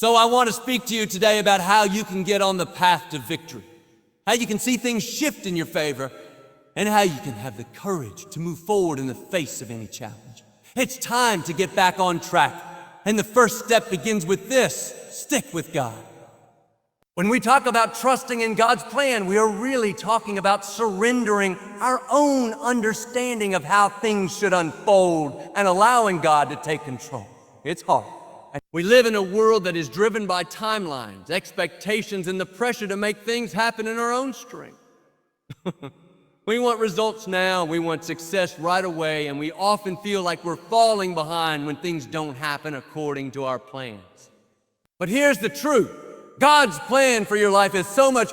So I want to speak to you today about how you can get on the path to victory, how you can see things shift in your favor, and how you can have the courage to move forward in the face of any challenge. It's time to get back on track, and the first step begins with this: stick with God. When we talk about trusting in God's plan, we are really talking about surrendering our own understanding of how things should unfold and allowing God to take control. It's hard. We live in a world that is driven by timelines, expectations, and the pressure to make things happen in our own strength. We want results now, we want success right away, and we often feel like we're falling behind when things don't happen according to our plans. But here's the truth: God's plan for your life is so much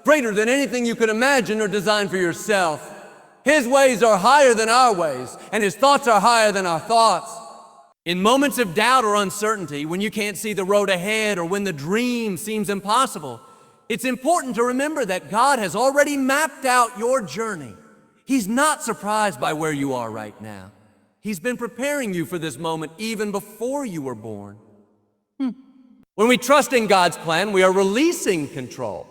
greater than anything you could imagine or design for yourself. His ways are higher than our ways, and His thoughts are higher than our thoughts. In moments of doubt or uncertainty, when you can't see the road ahead or when the dream seems impossible, it's important to remember that God has already mapped out your journey. He's not surprised by where you are right now. He's been preparing you for this moment even before you were born. When we trust in God's plan, we are releasing control.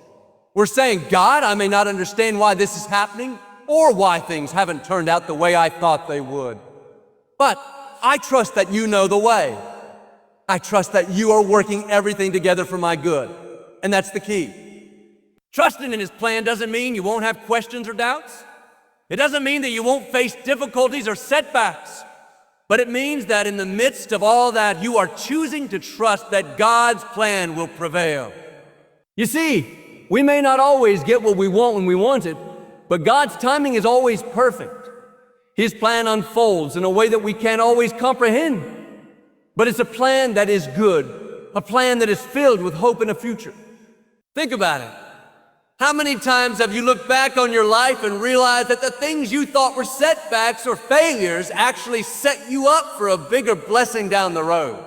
We're saying, God, I may not understand why this is happening or why things haven't turned out the way I thought they would, but I trust that you know the way. I trust that you are working everything together for my good, and that's the key. Trusting in His plan doesn't mean you won't have questions or doubts. It doesn't mean that you won't face difficulties or setbacks. But it means that in the midst of all that, you are choosing to trust that God's plan will prevail. You see, we may not always get what we want when we want it, but God's timing is always perfect. His plan unfolds in a way that we can't always comprehend. But it's a plan that is good, a plan that is filled with hope and a future. Think about it. How many times have you looked back on your life and realized that the things you thought were setbacks or failures actually set you up for a bigger blessing down the road?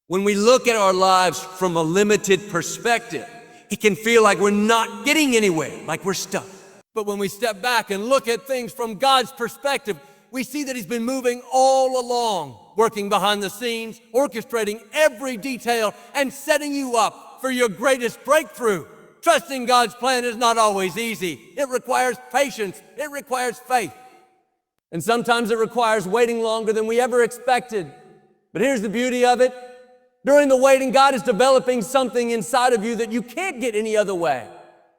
When we look at our lives from a limited perspective, it can feel like we're not getting anywhere, like we're stuck. But when we step back and look at things from God's perspective, we see that He's been moving all along, working behind the scenes, orchestrating every detail, and setting you up for your greatest breakthrough. Trusting God's plan is not always easy. It requires patience. It requires faith. And sometimes it requires waiting longer than we ever expected. But here's the beauty of it. During the waiting, God is developing something inside of you that you can't get any other way.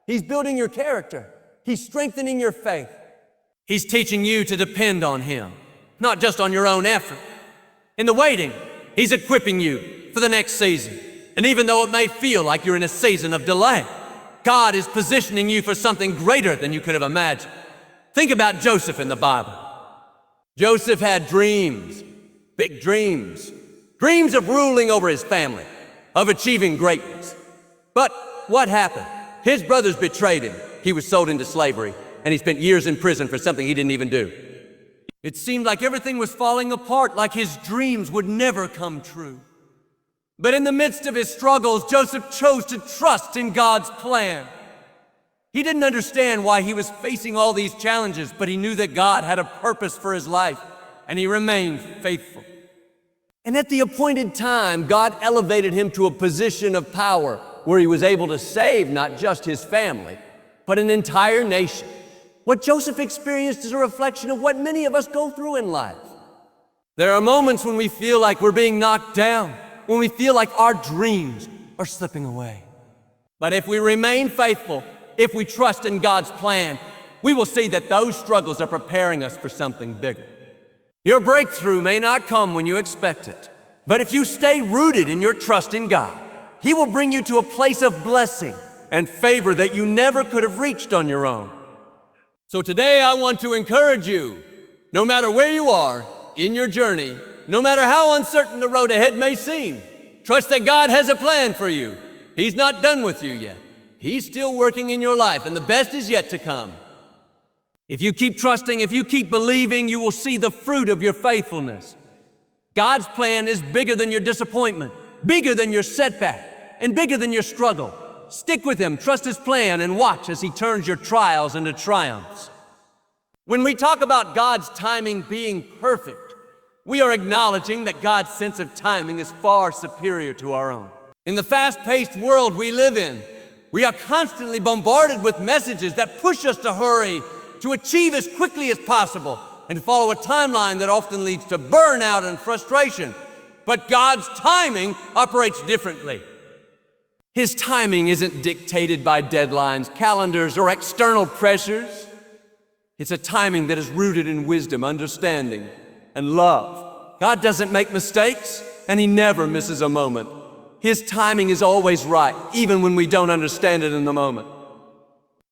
He's building your character. He's strengthening your faith. He's teaching you to depend on Him, not just on your own effort. In the waiting, He's equipping you for the next season. And even though it may feel like you're in a season of delay, God is positioning you for something greater than you could have imagined. Think about Joseph in the Bible. Joseph had dreams, big dreams, dreams of ruling over his family, of achieving greatness. But what happened? His brothers betrayed him. He was sold into slavery, and he spent years in prison for something he didn't even do. It seemed like everything was falling apart, like his dreams would never come true. But in the midst of his struggles, Joseph chose to trust in God's plan. He didn't understand why he was facing all these challenges, but he knew that God had a purpose for his life, and he remained faithful. And at the appointed time, God elevated him to a position of power where he was able to save not just his family, but an entire nation. What Joseph experienced is a reflection of what many of us go through in life. There are moments when we feel like we're being knocked down, when we feel like our dreams are slipping away. But if we remain faithful, if we trust in God's plan, we will see that those struggles are preparing us for something bigger. Your breakthrough may not come when you expect it, but if you stay rooted in your trust in God, He will bring you to a place of blessing and favor that you never could have reached on your own. So today I want to encourage you, no matter where you are in your journey, no matter how uncertain the road ahead may seem, trust that God has a plan for you. He's not done with you yet. He's still working in your life, and the best is yet to come. If you keep trusting, if you keep believing, you will see the fruit of your faithfulness. God's plan is bigger than your disappointment, bigger than your setback, and bigger than your struggle. Stick with Him, trust His plan, and watch as He turns your trials into triumphs. When we talk about God's timing being perfect, we are acknowledging that God's sense of timing is far superior to our own. In the fast-paced world we live in, we are constantly bombarded with messages that push us to hurry, to achieve as quickly as possible, and follow a timeline that often leads to burnout and frustration. But God's timing operates differently. His timing isn't dictated by deadlines, calendars, or external pressures. It's a timing that is rooted in wisdom, understanding, and love. God doesn't make mistakes, and He never misses a moment. His timing is always right, even when we don't understand it in the moment.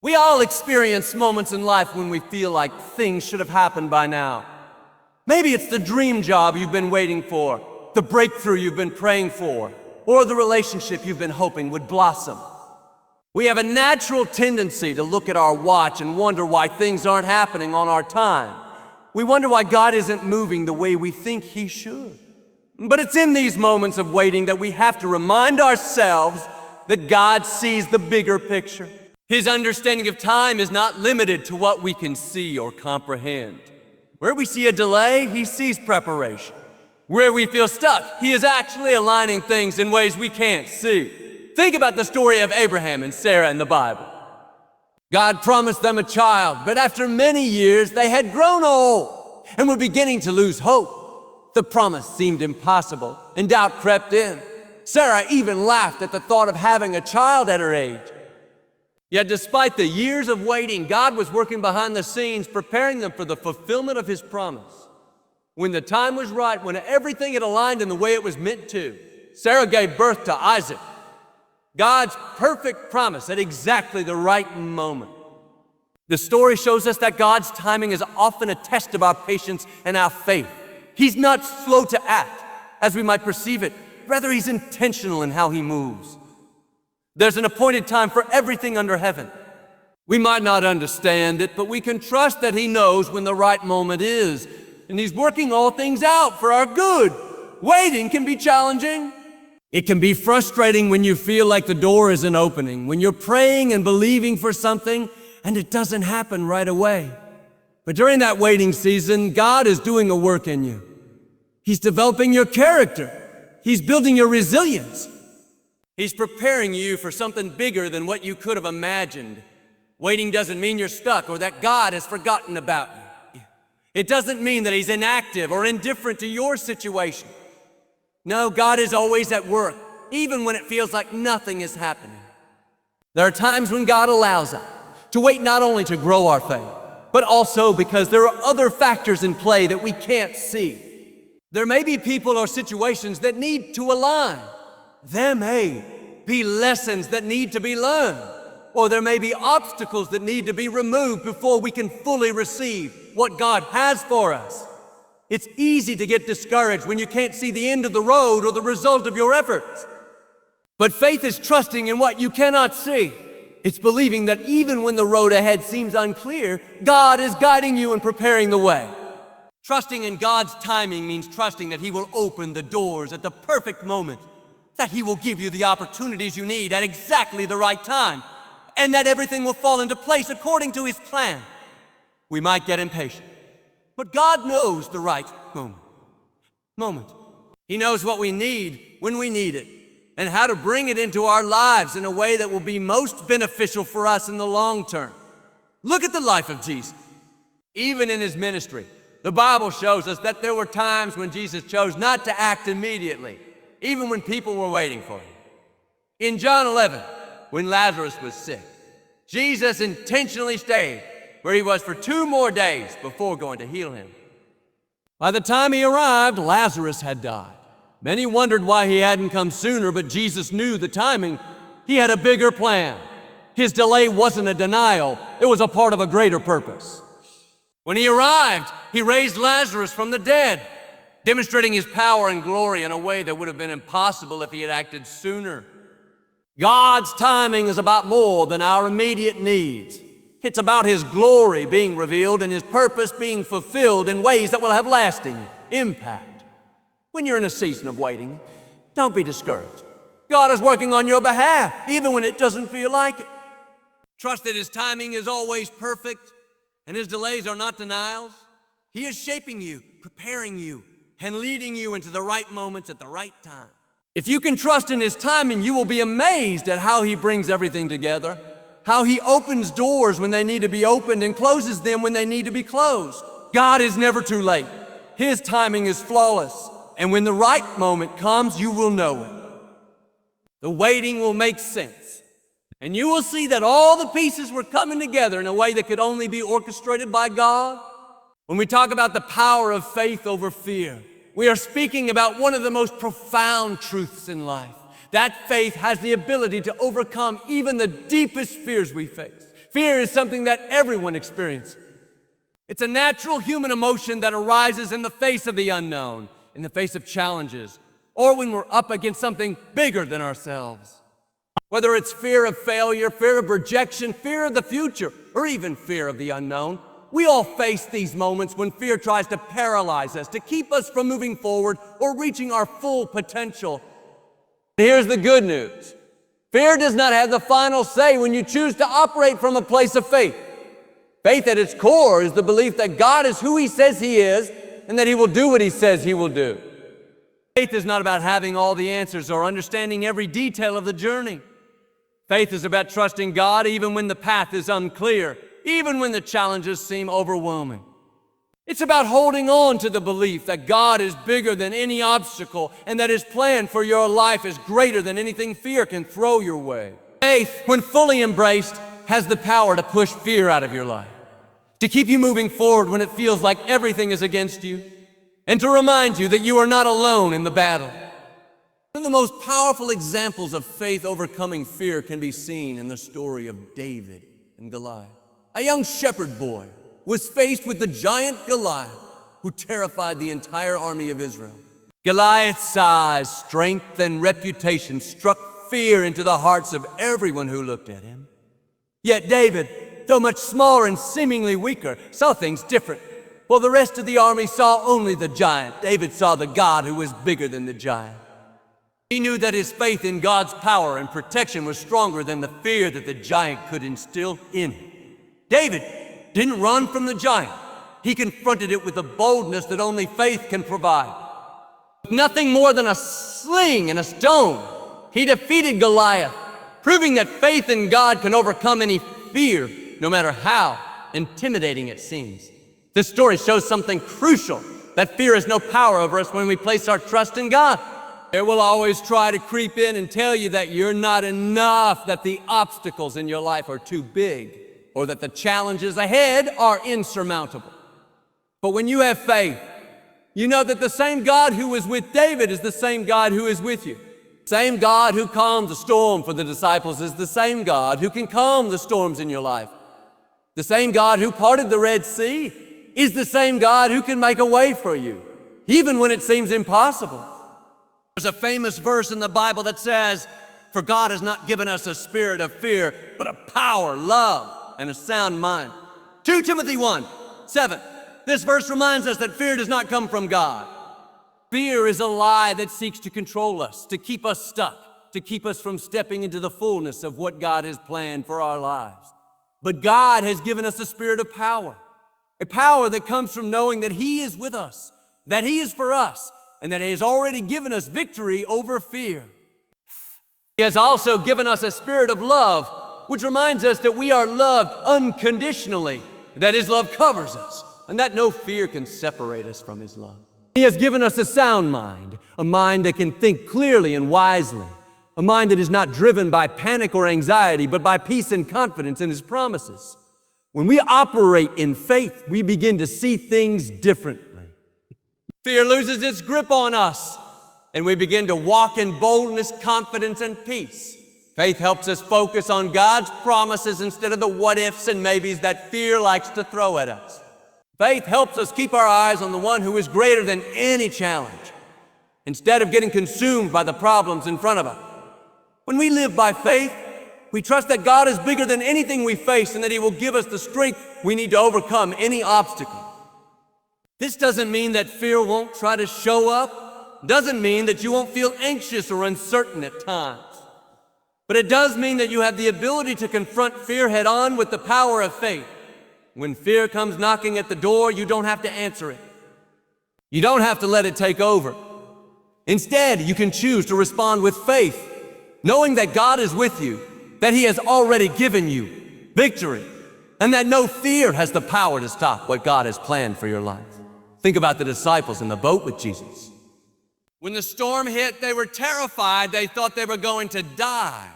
We all experience moments in life when we feel like things should have happened by now. Maybe it's the dream job you've been waiting for, the breakthrough you've been praying for, or the relationship you've been hoping would blossom. We have a natural tendency to look at our watch and wonder why things aren't happening on our time. We wonder why God isn't moving the way we think He should. But it's in these moments of waiting that we have to remind ourselves that God sees the bigger picture. His understanding of time is not limited to what we can see or comprehend. Where we see a delay, He sees preparation. Where we feel stuck, He is actually aligning things in ways we can't see. Think about the story of Abraham and Sarah in the Bible. God promised them a child, but after many years, they had grown old and were beginning to lose hope. The promise seemed impossible, and doubt crept in. Sarah even laughed at the thought of having a child at her age. Yet despite the years of waiting, God was working behind the scenes, preparing them for the fulfillment of His promise. When the time was right, when everything had aligned in the way it was meant to, Sarah gave birth to Isaac. God's perfect promise at exactly the right moment. The story shows us that God's timing is often a test of our patience and our faith. He's not slow to act, as we might perceive it. Rather, He's intentional in how He moves. There's an appointed time for everything under heaven. We might not understand it, but we can trust that He knows when the right moment is, and He's working all things out for our good. Waiting can be challenging. It can be frustrating when you feel like the door isn't opening, when you're praying and believing for something and it doesn't happen right away. But during that waiting season, God is doing a work in you. He's developing your character. He's building your resilience. He's preparing you for something bigger than what you could have imagined. Waiting doesn't mean you're stuck or that God has forgotten about you. It doesn't mean that He's inactive or indifferent to your situation. No, God is always at work, even when it feels like nothing is happening. There are times when God allows us to wait not only to grow our faith, but also because there are other factors in play that we can't see. There may be people or situations that need to align. There may be lessons that need to be learned, or there may be obstacles that need to be removed before we can fully receive what God has for us. It's easy to get discouraged when you can't see the end of the road or the result of your efforts. But faith is trusting in what you cannot see. It's believing that even when the road ahead seems unclear, God is guiding you and preparing the way. Trusting in God's timing means trusting that He will open the doors at the perfect moment, that He will give you the opportunities you need at exactly the right time, and that everything will fall into place according to His plan. We might get impatient, but God knows the right moment. He knows what we need when we need it, and how to bring it into our lives in a way that will be most beneficial for us in the long term. Look at the life of Jesus. Even in His ministry, the Bible shows us that there were times when Jesus chose not to act immediately, even when people were waiting for Him. In John 11, when Lazarus was sick, Jesus intentionally stayed where He was for 2 more days before going to heal him. By the time He arrived, Lazarus had died. Many wondered why He hadn't come sooner, but Jesus knew the timing. He had a bigger plan. His delay wasn't a denial, it was a part of a greater purpose. When He arrived, He raised Lazarus from the dead, demonstrating His power and glory in a way that would have been impossible if He had acted sooner. God's timing is about more than our immediate needs. It's about His glory being revealed and His purpose being fulfilled in ways that will have lasting impact. When you're in a season of waiting, don't be discouraged. God is working on your behalf, even when it doesn't feel like it. Trust that His timing is always perfect and His delays are not denials. He is shaping you, preparing you, and leading you into the right moments at the right time. If you can trust in His timing, you will be amazed at how He brings everything together, how He opens doors when they need to be opened and closes them when they need to be closed. God is never too late. His timing is flawless, and when the right moment comes, you will know it. The waiting will make sense, and you will see that all the pieces were coming together in a way that could only be orchestrated by God. When we talk about the power of faith over fear, we are speaking about one of the most profound truths in life. That faith has the ability to overcome even the deepest fears we face. Fear is something that everyone experiences. It's a natural human emotion that arises in the face of the unknown, in the face of challenges, or when we're up against something bigger than ourselves. Whether it's fear of failure, fear of rejection, fear of the future, or even fear of the unknown, we all face these moments when fear tries to paralyze us, to keep us from moving forward or reaching our full potential. Here's the good news. Fear does not have the final say when you choose to operate from a place of faith. Faith at its core is the belief that God is who He says He is and that He will do what He says He will do. Faith is not about having all the answers or understanding every detail of the journey. Faith is about trusting God even when the path is unclear, even when the challenges seem overwhelming. It's about holding on to the belief that God is bigger than any obstacle and that His plan for your life is greater than anything fear can throw your way. Faith, when fully embraced, has the power to push fear out of your life, to keep you moving forward when it feels like everything is against you, and to remind you that you are not alone in the battle. One of the most powerful examples of faith overcoming fear can be seen in the story of David and Goliath. A young shepherd boy was faced with the giant Goliath, who terrified the entire army of Israel. Goliath's size, strength, and reputation struck fear into the hearts of everyone who looked at him. Yet David, though much smaller and seemingly weaker, saw things different. While the rest of the army saw only the giant, David saw the God who was bigger than the giant. He knew that his faith in God's power and protection was stronger than the fear that the giant could instill in him. David didn't run from the giant. He confronted it with the boldness that only faith can provide. With nothing more than a sling and a stone, he defeated Goliath, proving that faith in God can overcome any fear, no matter how intimidating it seems. This story shows something crucial, that fear has no power over us when we place our trust in God. It will always try to creep in and tell you that you're not enough, that the obstacles in your life are too big, or that the challenges ahead are insurmountable. But when you have faith, you know that the same God who was with David is the same God who is with you. The same God who calmed the storm for the disciples is the same God who can calm the storms in your life. The same God who parted the Red Sea is the same God who can make a way for you, even when it seems impossible. There's a famous verse in the Bible that says, "For God has not given us a spirit of fear, but of power, love, and a sound mind." 2 Timothy 1:7. This verse reminds us that fear does not come from God. Fear is a lie that seeks to control us, to keep us stuck, to keep us from stepping into the fullness of what God has planned for our lives. But God has given us a spirit of power, a power that comes from knowing that He is with us, that He is for us, and that He has already given us victory over fear. He has also given us a spirit of love, which reminds us that we are loved unconditionally, that His love covers us, and that no fear can separate us from His love. He has given us a sound mind, a mind that can think clearly and wisely, a mind that is not driven by panic or anxiety, but by peace and confidence in His promises. When we operate in faith, we begin to see things differently. Fear loses its grip on us, and we begin to walk in boldness, confidence, and peace. Faith helps us focus on God's promises instead of the what-ifs and maybes that fear likes to throw at us. Faith helps us keep our eyes on the one who is greater than any challenge, instead of getting consumed by the problems in front of us. When we live by faith, we trust that God is bigger than anything we face and that He will give us the strength we need to overcome any obstacle. This doesn't mean that fear won't try to show up. Doesn't mean that you won't feel anxious or uncertain at times. But it does mean that you have the ability to confront fear head on with the power of faith. When fear comes knocking at the door, you don't have to answer it. You don't have to let it take over. Instead, you can choose to respond with faith, knowing that God is with you, that He has already given you victory, and that no fear has the power to stop what God has planned for your life. Think about the disciples in the boat with Jesus. When the storm hit, they were terrified. They thought they were going to die.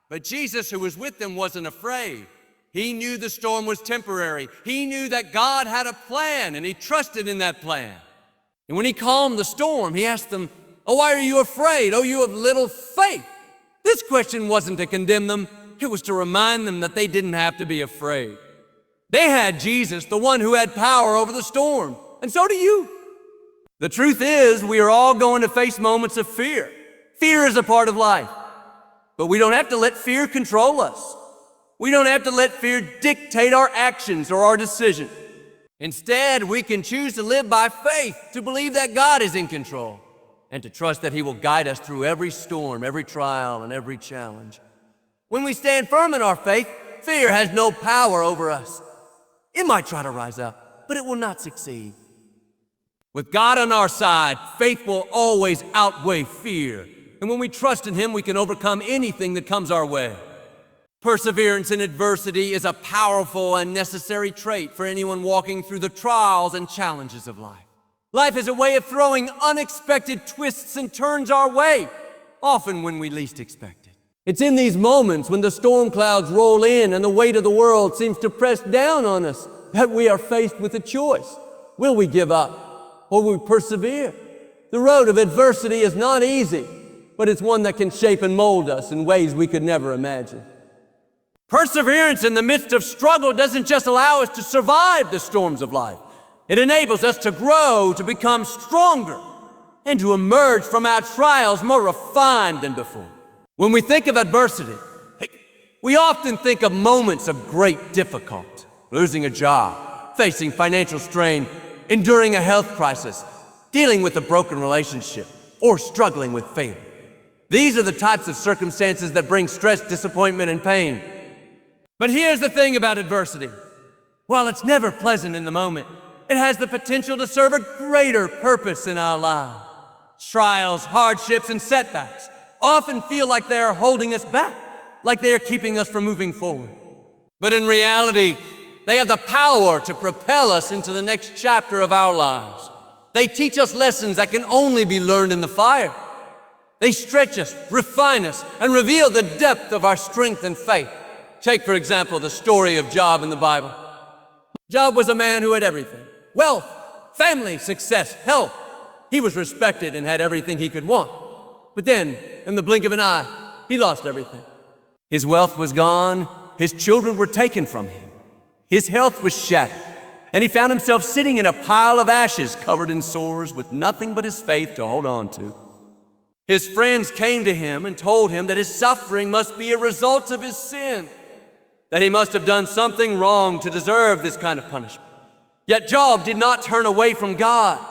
But Jesus, who was with them, wasn't afraid. He knew the storm was temporary. He knew that God had a plan, and he trusted in that plan. And when he calmed the storm, he asked them, "Oh, why are you afraid? Oh, you have little faith." This question wasn't to condemn them. It was to remind them that they didn't have to be afraid. They had Jesus, the one who had power over the storm, and so do you. The truth is, we are all going to face moments of fear. Fear is a part of life. But we don't have to let fear control us. We don't have to let fear dictate our actions or our decisions. Instead, we can choose to live by faith, to believe that God is in control, and to trust that He will guide us through every storm, every trial, and every challenge. When we stand firm in our faith, fear has no power over us. It might try to rise up, but it will not succeed. With God on our side, faith will always outweigh fear. And when we trust in Him, we can overcome anything that comes our way. Perseverance in adversity is a powerful and necessary trait for anyone walking through the trials and challenges of life. Life is a way of throwing unexpected twists and turns our way, often when we least expect it. It's in these moments when the storm clouds roll in and the weight of the world seems to press down on us that we are faced with a choice. Will we give up or will we persevere? The road of adversity is not easy, but it's one that can shape and mold us in ways we could never imagine. Perseverance in the midst of struggle doesn't just allow us to survive the storms of life. It enables us to grow, to become stronger, and to emerge from our trials more refined than before. When we think of adversity, we often think of moments of great difficulty. Losing a job, facing financial strain, enduring a health crisis, dealing with a broken relationship, or struggling with failure. These are the types of circumstances that bring stress, disappointment, and pain. But here's the thing about adversity. While it's never pleasant in the moment, it has the potential to serve a greater purpose in our lives. Trials, hardships, and setbacks often feel like they are holding us back, like they are keeping us from moving forward. But in reality, they have the power to propel us into the next chapter of our lives. They teach us lessons that can only be learned in the fire. They stretch us, refine us, and reveal the depth of our strength and faith. Take, for example, the story of Job in the Bible. Job was a man who had everything: wealth, family, success, health. He was respected and had everything he could want. But then, in the blink of an eye, he lost everything. His wealth was gone, his children were taken from him, his health was shattered, and he found himself sitting in a pile of ashes covered in sores with nothing but his faith to hold on to. His friends came to him and told him that his suffering must be a result of his sin, that he must have done something wrong to deserve this kind of punishment. Yet Job did not turn away from God.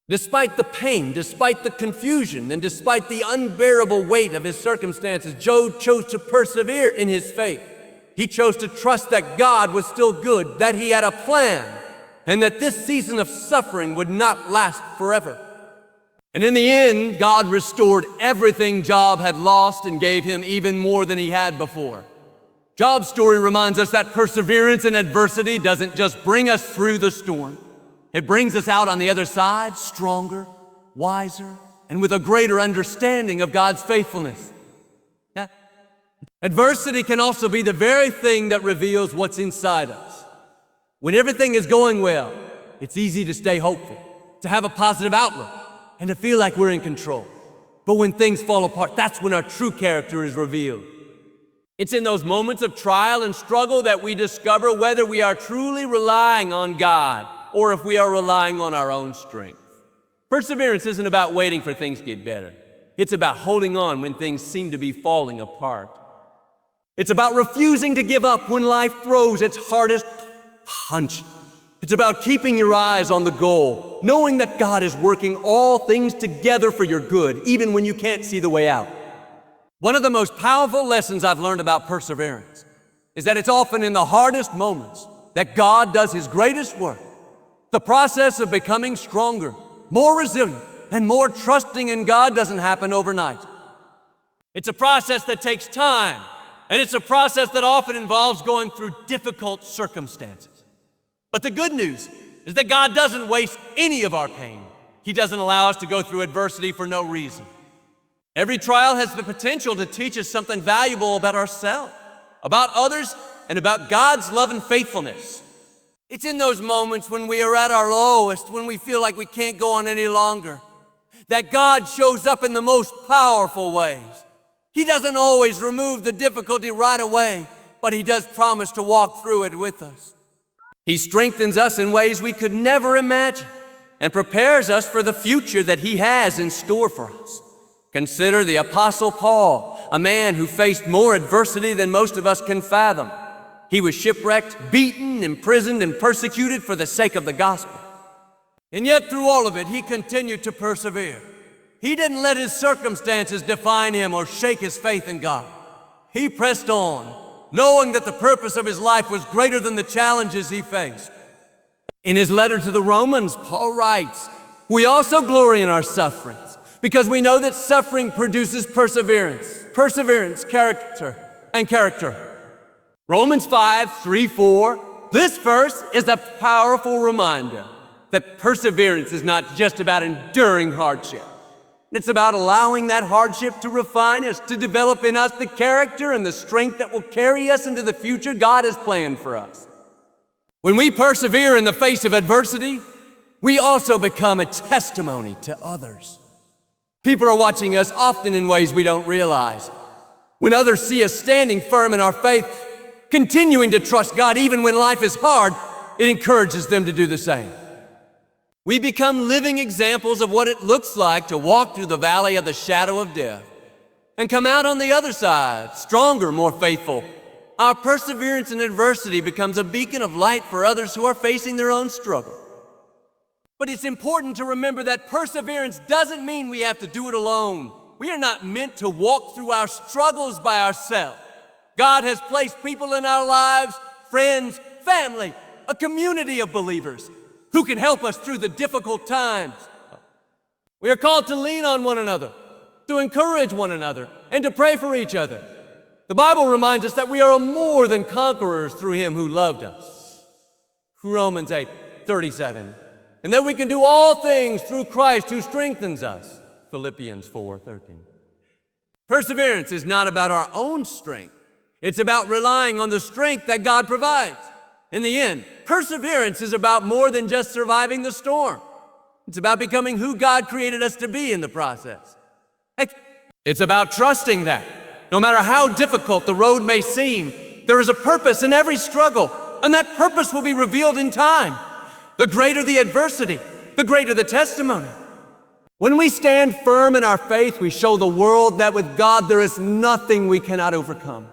Despite the pain, despite the confusion, and despite the unbearable weight of his circumstances, Job chose to persevere in his faith. He chose to trust that God was still good, that He had a plan, and that this season of suffering would not last forever. And in the end, God restored everything Job had lost and gave him even more than he had before. Job's story reminds us that perseverance in adversity doesn't just bring us through the storm. It brings us out on the other side stronger, wiser, and with a greater understanding of God's faithfulness. Yeah. Adversity can also be the very thing that reveals what's inside us. When everything is going well, it's easy to stay hopeful, to have a positive outlook, and to feel like we're in control. But when things fall apart, that's when our true character is revealed. It's in those moments of trial and struggle that we discover whether we are truly relying on God or if we are relying on our own strength. Perseverance isn't about waiting for things to get better. It's about holding on when things seem to be falling apart. It's about refusing to give up when life throws its hardest punch. It's about keeping your eyes on the goal, knowing that God is working all things together for your good, even when you can't see the way out. One of the most powerful lessons I've learned about perseverance is that it's often in the hardest moments that God does His greatest work. The process of becoming stronger, more resilient, and more trusting in God doesn't happen overnight. It's a process that takes time, and it's a process that often involves going through difficult circumstances. But the good news is that God doesn't waste any of our pain. He doesn't allow us to go through adversity for no reason. Every trial has the potential to teach us something valuable about ourselves, about others, and about God's love and faithfulness. It's in those moments when we are at our lowest, when we feel like we can't go on any longer, that God shows up in the most powerful ways. He doesn't always remove the difficulty right away, but He does promise to walk through it with us. He strengthens us in ways we could never imagine and prepares us for the future that He has in store for us. Consider the Apostle Paul, a man who faced more adversity than most of us can fathom. He was shipwrecked, beaten, imprisoned, and persecuted for the sake of the gospel. And yet through all of it, he continued to persevere. He didn't let his circumstances define him or shake his faith in God. He pressed on, knowing that the purpose of his life was greater than the challenges he faced. In his letter to the Romans, Paul writes, "We also glory in our sufferings, because we know that suffering produces perseverance, perseverance, character, and character." Romans 5:3-4. This verse is a powerful reminder that perseverance is not just about enduring hardship. It's about allowing that hardship to refine us, to develop in us the character and the strength that will carry us into the future God has planned for us. When we persevere in the face of adversity, we also become a testimony to others. People are watching us often in ways we don't realize. When others see us standing firm in our faith, continuing to trust God even when life is hard, it encourages them to do the same. We become living examples of what it looks like to walk through the valley of the shadow of death and come out on the other side, stronger, more faithful. Our perseverance in adversity becomes a beacon of light for others who are facing their own struggle. But it's important to remember that perseverance doesn't mean we have to do it alone. We are not meant to walk through our struggles by ourselves. God has placed people in our lives, friends, family, a community of believers who can help us through the difficult times. We are called to lean on one another, to encourage one another, and to pray for each other. The Bible reminds us that we are more than conquerors through Him who loved us. Romans 8:37. And that we can do all things through Christ who strengthens us. Philippians 4:13. Perseverance is not about our own strength. It's about relying on the strength that God provides. In the end, perseverance is about more than just surviving the storm. It's about becoming who God created us to be in the process. It's about trusting that, no matter how difficult the road may seem, there is a purpose in every struggle, and that purpose will be revealed in time. The greater the adversity, the greater the testimony. When we stand firm in our faith, we show the world that with God there is nothing we cannot overcome.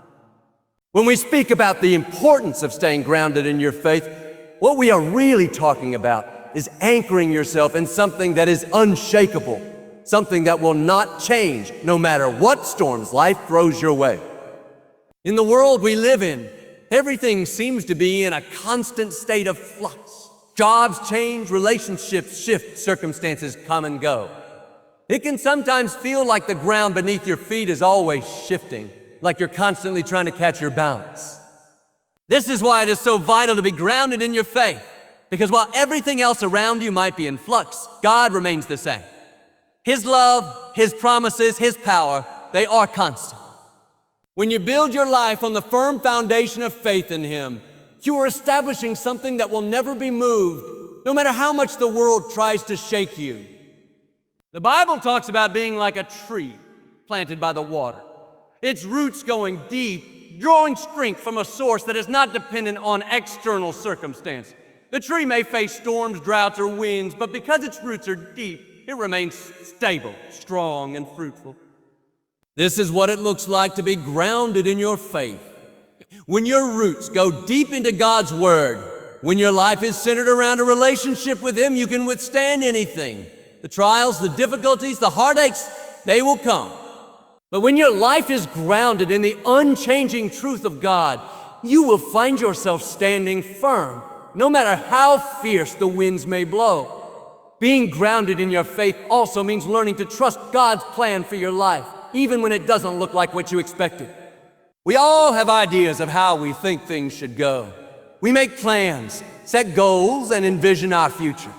When we speak about the importance of staying grounded in your faith, what we are really talking about is anchoring yourself in something that is unshakable, something that will not change no matter what storms life throws your way. In the world we live in, everything seems to be in a constant state of flux. Jobs change, relationships shift, circumstances come and go. It can sometimes feel like the ground beneath your feet is always shifting, like you're constantly trying to catch your balance. This is why it is so vital to be grounded in your faith, because while everything else around you might be in flux, God remains the same. His love, His promises, His power, they are constant. When you build your life on the firm foundation of faith in Him, you are establishing something that will never be moved, no matter how much the world tries to shake you. The Bible talks about being like a tree planted by the water. Its roots going deep, drawing strength from a source that is not dependent on external circumstances. The tree may face storms, droughts, or winds, but because its roots are deep, it remains stable, strong, and fruitful. This is what it looks like to be grounded in your faith. When your roots go deep into God's Word, when your life is centered around a relationship with Him, you can withstand anything. The trials, the difficulties, the heartaches, they will come. But when your life is grounded in the unchanging truth of God, you will find yourself standing firm, no matter how fierce the winds may blow. Being grounded in your faith also means learning to trust God's plan for your life, even when it doesn't look like what you expected. We all have ideas of how we think things should go. We make plans, set goals, and envision our future.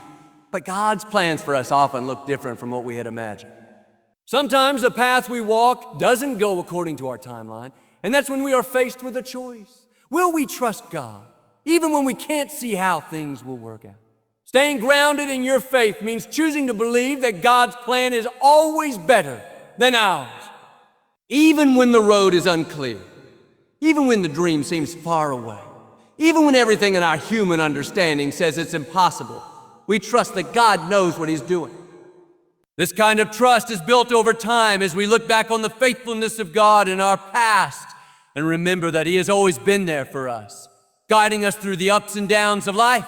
But God's plans for us often look different from what we had imagined. Sometimes the path we walk doesn't go according to our timeline, and that's when we are faced with a choice. Will we trust God, even when we can't see how things will work out? Staying grounded in your faith means choosing to believe that God's plan is always better than ours. Even when the road is unclear, even when the dream seems far away, even when everything in our human understanding says it's impossible, we trust that God knows what He's doing. This kind of trust is built over time as we look back on the faithfulness of God in our past and remember that He has always been there for us, guiding us through the ups and downs of life.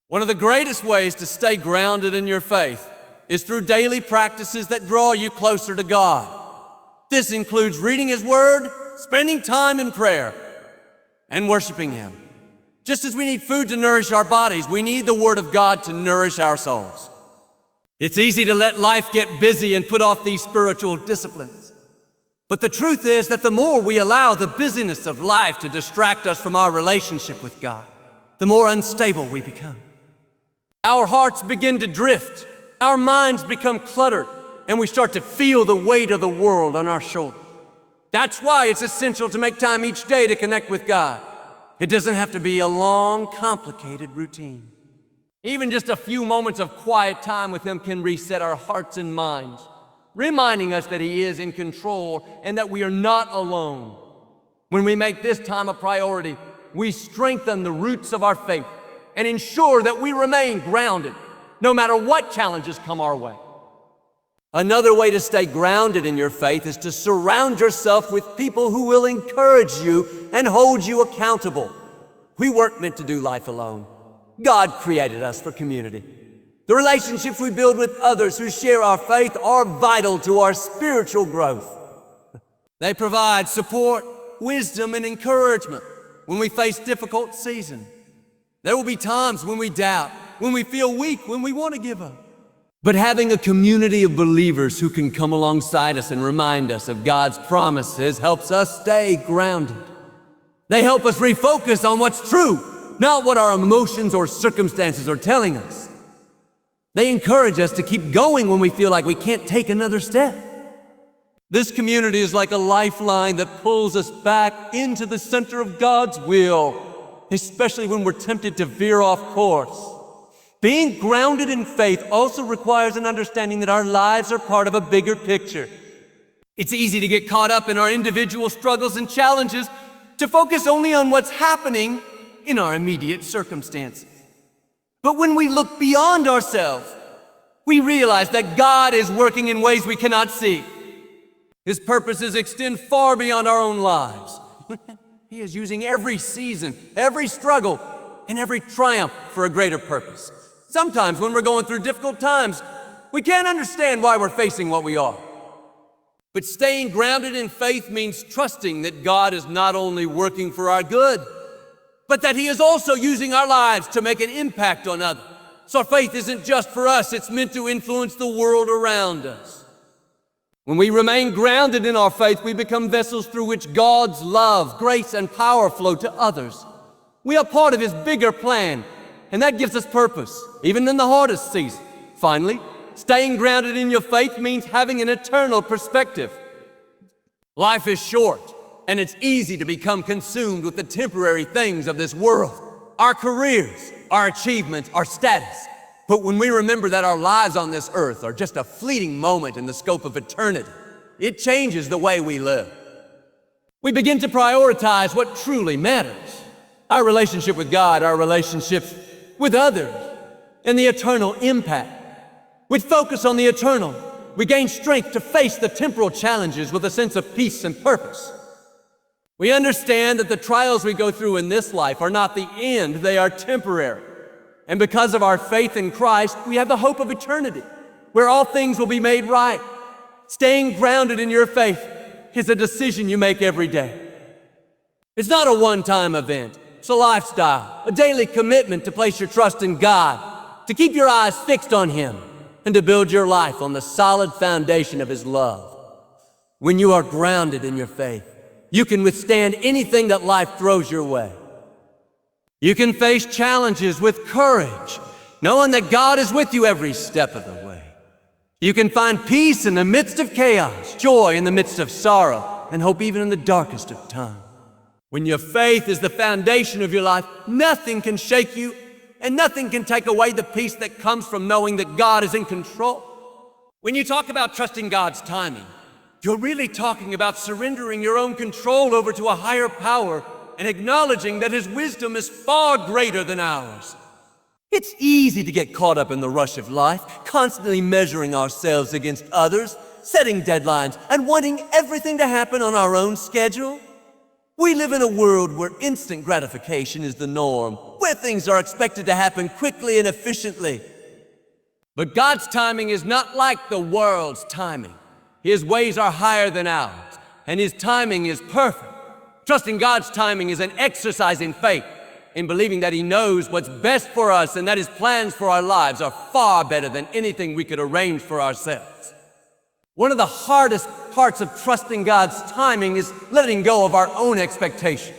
One of the greatest ways to stay grounded in your faith is through daily practices that draw you closer to God. This includes reading His Word, spending time in prayer, and worshiping Him. Just as we need food to nourish our bodies, we need the Word of God to nourish our souls. It's easy to let life get busy and put off these spiritual disciplines. But the truth is that the more we allow the busyness of life to distract us from our relationship with God, the more unstable we become. Our hearts begin to drift, our minds become cluttered, and we start to feel the weight of the world on our shoulders. That's why it's essential to make time each day to connect with God. It doesn't have to be a long, complicated routine. Even just a few moments of quiet time with Him can reset our hearts and minds, reminding us that He is in control and that we are not alone. When we make this time a priority, we strengthen the roots of our faith and ensure that we remain grounded, no matter what challenges come our way. Another way to stay grounded in your faith is to surround yourself with people who will encourage you and hold you accountable. We weren't meant to do life alone. God created us for community. The relationships we build with others who share our faith are vital to our spiritual growth. They provide support, wisdom, and encouragement when we face difficult seasons. There will be times when we doubt, when we feel weak, when we want to give up. But having a community of believers who can come alongside us and remind us of God's promises helps us stay grounded. They help us refocus on what's true, not what our emotions or circumstances are telling us. They encourage us to keep going when we feel like we can't take another step. This community is like a lifeline that pulls us back into the center of God's will, especially when we're tempted to veer off course. Being grounded in faith also requires an understanding that our lives are part of a bigger picture. It's easy to get caught up in our individual struggles and challenges, to focus only on what's happening in our immediate circumstances. But when we look beyond ourselves, we realize that God is working in ways we cannot see. His purposes extend far beyond our own lives. He is using every season, every struggle, and every triumph for a greater purpose. Sometimes when we're going through difficult times, we can't understand why we're facing what we are. But staying grounded in faith means trusting that God is not only working for our good, but that He is also using our lives to make an impact on others. So our faith isn't just for us, it's meant to influence the world around us. When we remain grounded in our faith, we become vessels through which God's love, grace, and power flow to others. We are part of His bigger plan, and that gives us purpose, even in the hardest season. Finally, staying grounded in your faith means having an eternal perspective. Life is short, and it's easy to become consumed with the temporary things of this world. Our careers, our achievements, our status. But when we remember that our lives on this earth are just a fleeting moment in the scope of eternity, it changes the way we live. We begin to prioritize what truly matters. Our relationship with God, our relationships with others, and the eternal impact. With focus on the eternal, we gain strength to face the temporal challenges with a sense of peace and purpose. We understand that the trials we go through in this life are not the end, they are temporary. And because of our faith in Christ, we have the hope of eternity, where all things will be made right. Staying grounded in your faith is a decision you make every day. It's not a one-time event. It's a lifestyle, a daily commitment to place your trust in God to keep your eyes fixed on Him, and to build your life on the solid foundation of His love. When you are grounded in your faith, you can withstand anything that life throws your way. You can face challenges with courage, knowing that God is with you every step of the way. You can find peace in the midst of chaos, joy in the midst of sorrow, and hope even in the darkest of times. When your faith is the foundation of your life, nothing can shake you, and nothing can take away the peace that comes from knowing that God is in control. When you talk about trusting God's timing, you're really talking about surrendering your own control over to a higher power and acknowledging that His wisdom is far greater than ours. It's easy to get caught up in the rush of life, constantly measuring ourselves against others, setting deadlines, and wanting everything to happen on our own schedule. We live in a world where instant gratification is the norm, where things are expected to happen quickly and efficiently. But God's timing is not like the world's timing. His ways are higher than ours, and His timing is perfect. Trusting God's timing is an exercise in faith, in believing that He knows what's best for us and that His plans for our lives are far better than anything we could arrange for ourselves. One of the hardest parts of trusting God's timing is letting go of our own expectations.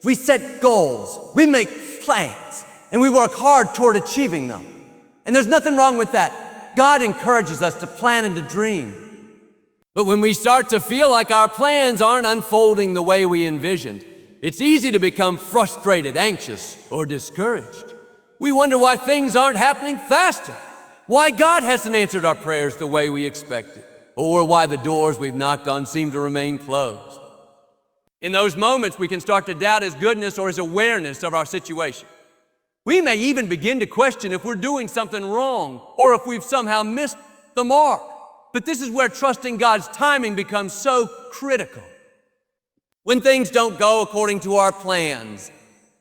We set goals, we make plans, and we work hard toward achieving them. And there's nothing wrong with that. God encourages us to plan and to dream. But when we start to feel like our plans aren't unfolding the way we envisioned, it's easy to become frustrated, anxious, or discouraged. We wonder why things aren't happening faster, why God hasn't answered our prayers the way we expected, or why the doors we've knocked on seem to remain closed. In those moments, we can start to doubt His goodness or His awareness of our situation. We may even begin to question if we're doing something wrong or if we've somehow missed the mark. But this is where trusting God's timing becomes so critical. When things don't go according to our plans,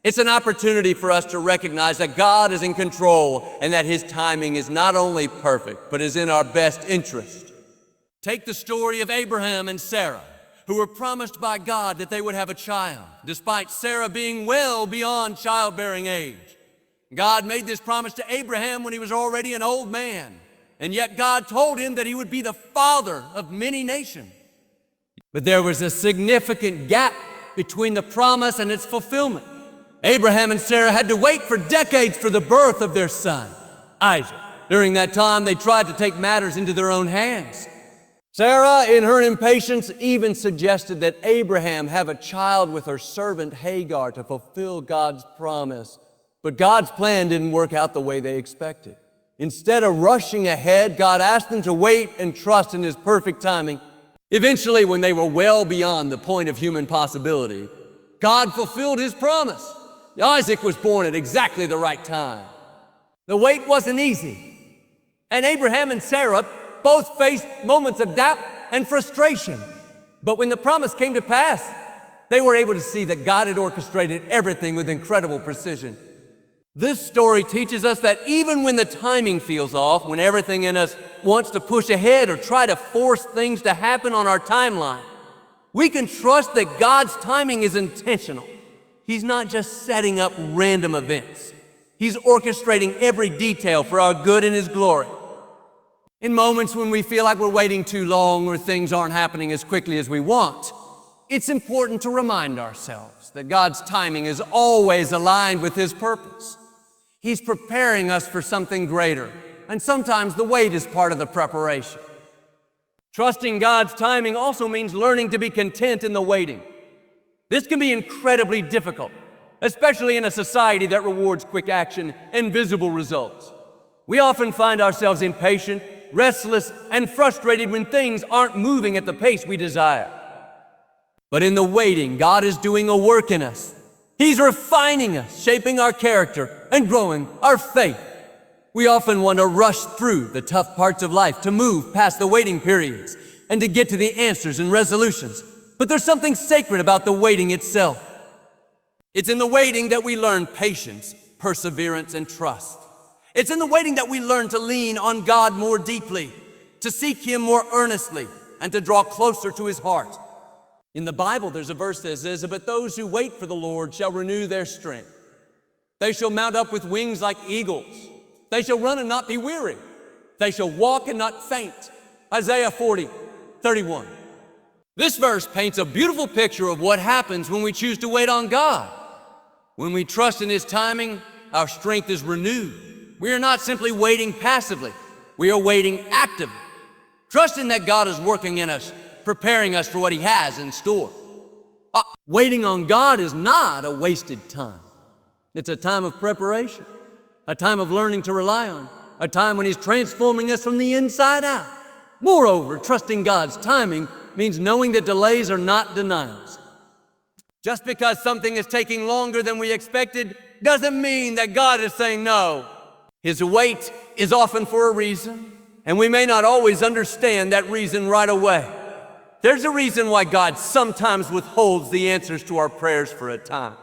it's an opportunity for us to recognize that God is in control and that His timing is not only perfect, but is in our best interest. Take the story of Abraham and Sarah, who were promised by God that they would have a child, despite Sarah being well beyond childbearing age. God made this promise to Abraham when he was already an old man. And yet God told him that he would be the father of many nations. But there was a significant gap between the promise and its fulfillment. Abraham and Sarah had to wait for decades for the birth of their son, Isaac. During that time, they tried to take matters into their own hands. Sarah, in her impatience, even suggested that Abraham have a child with her servant Hagar to fulfill God's promise. But God's plan didn't work out the way they expected. Instead of rushing ahead, God asked them to wait and trust in His perfect timing. Eventually, when they were well beyond the point of human possibility, God fulfilled His promise. Isaac was born at exactly the right time. The wait wasn't easy, and Abraham and Sarah both faced moments of doubt and frustration. But when the promise came to pass, they were able to see that God had orchestrated everything with incredible precision. This story teaches us that even when the timing feels off, when everything in us wants to push ahead or try to force things to happen on our timeline, we can trust that God's timing is intentional. He's not just setting up random events. He's orchestrating every detail for our good and His glory. In moments when we feel like we're waiting too long or things aren't happening as quickly as we want, it's important to remind ourselves that God's timing is always aligned with His purpose. He's preparing us for something greater, and sometimes the wait is part of the preparation. Trusting God's timing also means learning to be content in the waiting. This can be incredibly difficult, especially in a society that rewards quick action and visible results. We often find ourselves impatient, restless, and frustrated when things aren't moving at the pace we desire. But in the waiting, God is doing a work in us. He's refining us, shaping our character, and growing our faith. We often want to rush through the tough parts of life to move past the waiting periods and to get to the answers and resolutions. But there's something sacred about the waiting itself. It's in the waiting that we learn patience, perseverance, and trust. It's in the waiting that we learn to lean on God more deeply, to seek Him more earnestly, and to draw closer to His heart. In the Bible, there's a verse that says, "But those who wait for the Lord shall renew their strength. They shall mount up with wings like eagles. They shall run and not be weary. They shall walk and not faint. Isaiah 40:31. This verse paints a beautiful picture of what happens when we choose to wait on God. When we trust in His timing, our strength is renewed. We are not simply waiting passively. We are waiting actively, trusting that God is working in us, preparing us for what He has in store. Waiting on God is not a wasted time. It's a time of preparation, a time of learning to rely on, a time when He's transforming us from the inside out. Moreover, trusting God's timing means knowing that delays are not denials. Just because something is taking longer than we expected doesn't mean that God is saying no. His wait is often for a reason, and we may not always understand that reason right away. There's a reason why God sometimes withholds the answers to our prayers for a time.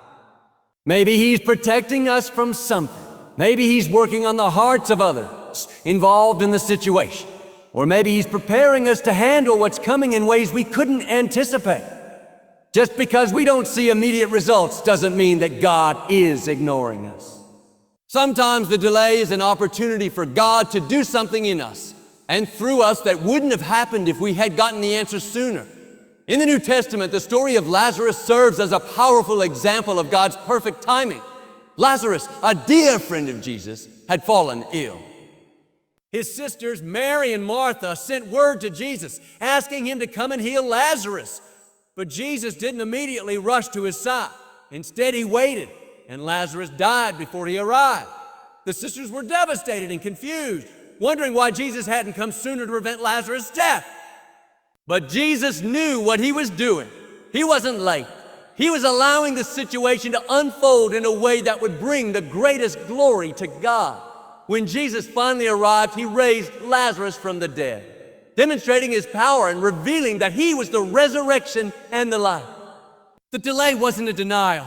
Maybe He's protecting us from something. Maybe He's working on the hearts of others involved in the situation. Or maybe He's preparing us to handle what's coming in ways we couldn't anticipate. Just because we don't see immediate results doesn't mean that God is ignoring us. Sometimes the delay is an opportunity for God to do something in us and through us that wouldn't have happened if we had gotten the answer sooner. In the New Testament, the story of Lazarus serves as a powerful example of God's perfect timing. Lazarus, a dear friend of Jesus, had fallen ill. His sisters, Mary and Martha, sent word to Jesus, asking Him to come and heal Lazarus. But Jesus didn't immediately rush to his side. Instead, He waited, and Lazarus died before he arrived. The sisters were devastated and confused, wondering why Jesus hadn't come sooner to prevent Lazarus' death. But Jesus knew what He was doing. He wasn't late. He was allowing the situation to unfold in a way that would bring the greatest glory to God. When Jesus finally arrived, He raised Lazarus from the dead, demonstrating His power and revealing that He was the resurrection and the life. The delay wasn't a denial.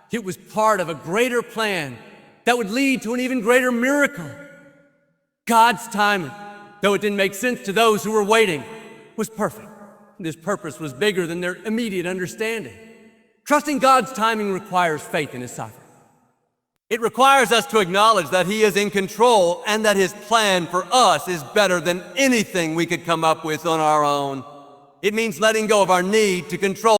It was part of a greater plan that would lead to an even greater miracle. God's timing, though it didn't make sense to those who were waiting, was perfect. His purpose was bigger than their immediate understanding. Trusting God's timing requires faith in His sovereignty. It requires us to acknowledge that He is in control and that His plan for us is better than anything we could come up with on our own. It means letting go of our need to control